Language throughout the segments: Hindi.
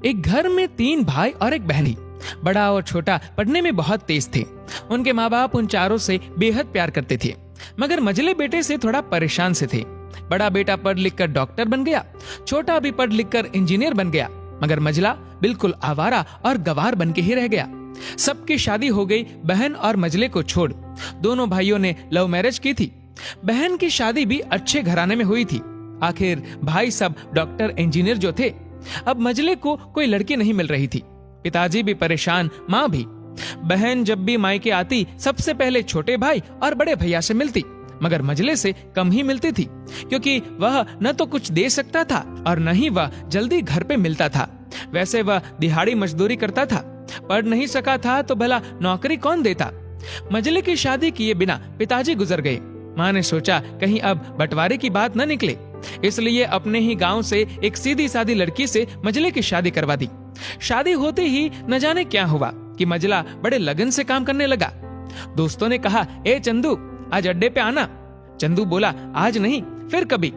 एक घर में 3 भाई और एक बहन थी। बड़ा और छोटा पढ़ने में बहुत तेज थे। उनके माँ बाप उन चारों से बेहद प्यार करते थे, मगर मझले बेटे से थोड़ा परेशान से थे। बड़ा बेटा पढ़ लिख कर डॉक्टर बन गया, छोटा भी पढ़ लिख कर इंजीनियर बन गया, मगर मझला बिल्कुल आवारा और गवार बन के ही रह गया। सबकी शादी हो गई बहन और मझले को छोड़। दोनों भाइयों ने लव मैरिज की थी। बहन की शादी भी अच्छे घराने में हुई थी। आखिर भाई सब डॉक्टर इंजीनियर जो थे। अब मझले को कोई लड़की नहीं मिल रही थी। पिताजी भी परेशान, माँ भी। बहन जब भी मायके आती सबसे पहले छोटे भाई और बड़े भैया से मिलती, मगर मझले से कम ही मिलती थी, क्योंकि वह न तो कुछ दे सकता था और न ही वह जल्दी घर पे मिलता था। वैसे वह दिहाड़ी मजदूरी करता था, पढ़ नहीं सका था तो भला नौकरी कौन देता। मझले की शादी किए बिना पिताजी गुजर गए। माँ ने सोचा कहीं अब बंटवारे की बात न निकले, इसलिए अपने ही गांव से एक सीधी सादी लड़की से मझले की शादी करवा दी। शादी होते ही न जाने क्या हुआ कि मझला बड़े लगन से काम करने लगा। दोस्तों ने कहा, ए चंदू, आज अड्डे पे आना। चंदू बोला, आज नहीं, फिर कभी।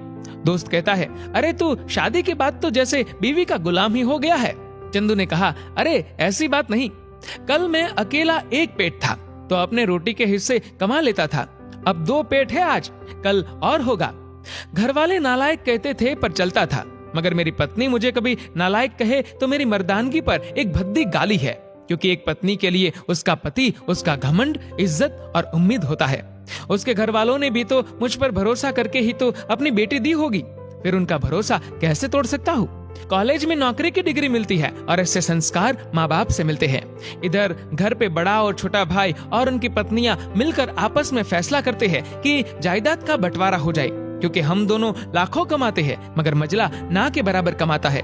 दोस्त कहता है, अरे तू शादी के बाद तो जैसे बीवी का गुलाम ही हो गया है। चंदू ने कहा, अरे ऐसी बात नहीं, कल मैं अकेला एक पेट था तो अपने रोटी के हिस्से कमा लेता था, अब 2 पेट है आज, कल और होगा। घर वाले नालायक कहते थे पर चलता था, मगर मेरी पत्नी मुझे कभी नालायक कहे तो मेरी मर्दानगी पर एक भद्दी गाली है, क्योंकि एक पत्नी के लिए उसका पति उसका घमंड, इज्जत और उम्मीद होता है। उसके घर वालों ने भी तो मुझ पर भरोसा करके ही तो अपनी बेटी दी होगी, फिर उनका भरोसा कैसे तोड़ सकता हूँ। कॉलेज में नौकरी की डिग्री मिलती है और ऐसे संस्कार माँ बाप से मिलते हैं। इधर घर पे बड़ा और छोटा भाई और उनकी पत्नियां मिलकर आपस में फैसला करते हैं कि जायदाद का बंटवारा हो जाए, क्योंकि हम दोनों लाखों कमाते हैं मगर मझला ना के बराबर कमाता है।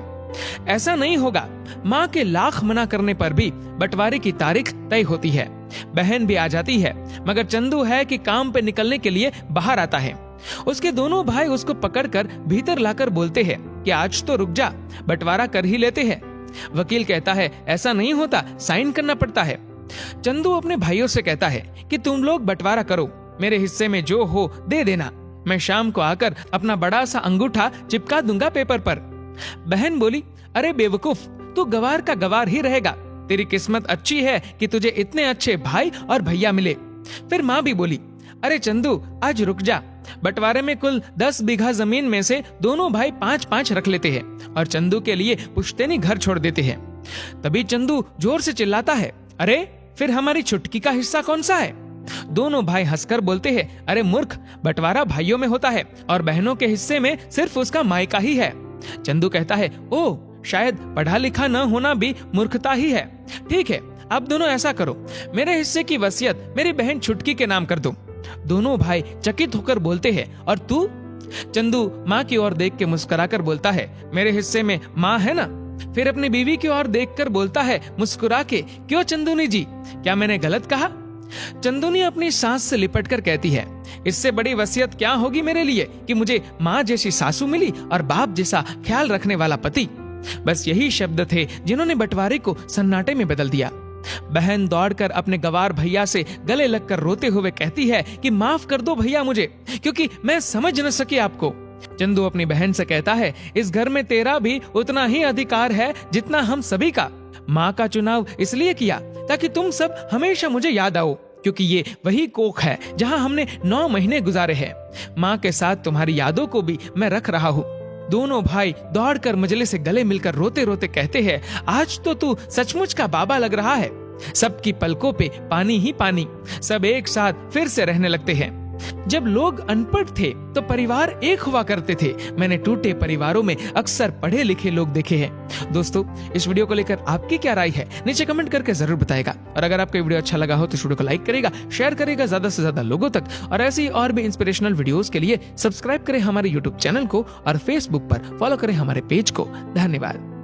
ऐसा नहीं होगा। माँ के लाख मना करने पर भी बंटवारे की तारीख तय होती है। बहन भी आ जाती है, मगर चंदू है कि काम पे निकलने के लिए बाहर आता है। उसके दोनों भाई उसको पकड़कर भीतर लाकर बोलते हैं कि आज तो रुक जा, बंटवारा कर ही लेते हैं। वकील कहता है, ऐसा नहीं होता, साइन करना पड़ता है। चंदू अपने भाइयों से कहता है कि तुम लोग बंटवारा करो, मेरे हिस्से में जो हो दे देना, मैं शाम को आकर अपना बड़ा सा अंगूठा चिपका दूंगा पेपर पर। बहन बोली, अरे बेवकूफ, तू गवार का गवार ही रहेगा, तेरी किस्मत अच्छी है कि तुझे इतने अच्छे भाई और भैया मिले। फिर माँ भी बोली, अरे चंदू, आज रुक जा, बंटवारे में कुल 10 बीघा जमीन में से दोनों भाई 5-5 रख लेते हैं और चंदू के लिए पुश्तैनी घर छोड़ देते हैं। तभी चंदू जोर से चिल्लाता है, अरे फिर हमारी छुटकी का हिस्सा कौन सा है। दोनों भाई हंसकर बोलते हैं, अरे मूर्ख, बंटवारा भाइयों में होता है और बहनों के हिस्से में सिर्फ उसका मायका ही है। चंदू कहता है, ओ शायद पढ़ा लिखा न होना भी मूर्खता ही है। ठीक है, अब दोनों ऐसा करो, मेरे हिस्से की वसीयत मेरी बहन छुटकी के नाम कर दो। दोनों भाई चकित होकर बोलते हैं, और तू? चंदू माँ की ओर देख के मुस्कुराकर बोलता है, मेरे हिस्से में माँ है ना। फिर अपनी बीवी की ओर देखकर बोलता है मुस्कुरा के, क्यों चंदूनी जी, क्या मैंने गलत कहा? चंदूनी अपनी सास से लिपट कर कहती है, इससे बड़ी वसीयत क्या होगी मेरे लिए कि मुझे माँ जैसी सासू मिली और बाप जैसा ख्याल रखने वाला पति। बस यही शब्द थे जिन्होंने बंटवारे को सन्नाटे में बदल दिया। बहन दौड़कर अपने गवार भैया से गले लगकर रोते हुए कहती है कि माफ कर दो भैया मुझे, क्योंकि मैं समझ न सकी आपको। चंदू अपनी बहन से कहता है, इस घर में तेरा भी उतना ही अधिकार है जितना हम सभी का। माँ का चुनाव इसलिए किया ताकि तुम सब हमेशा मुझे याद आओ, क्योंकि ये वही कोख है जहाँ हमने 9 महीने गुजारे हैं। माँ के साथ तुम्हारी यादों को भी मैं रख रहा हूँ। दोनों भाई दौड़कर मजले से गले मिलकर रोते रोते कहते हैं, आज तो तू सचमुच का बाबा लग रहा है। सबकी पलकों पे पानी ही पानी। सब एक साथ फिर से रहने लगते हैं। जब लोग अनपढ़ थे तो परिवार एक हुआ करते थे। मैंने टूटे परिवारों में अक्सर पढ़े लिखे लोग देखे हैं। दोस्तों, इस वीडियो को लेकर आपकी क्या राय है नीचे कमेंट करके जरूर बताएगा। और अगर आपको वीडियो अच्छा लगा हो तो इस वीडियो को लाइक करेगा, शेयर करेगा ज्यादा से ज्यादा लोगों तक। और ऐसी और भी इंस्पिरेशनल वीडियोस के लिए सब्सक्राइब करें हमारे यूट्यूब चैनल को और फेसबुक पर फॉलो करें हमारे पेज को। धन्यवाद।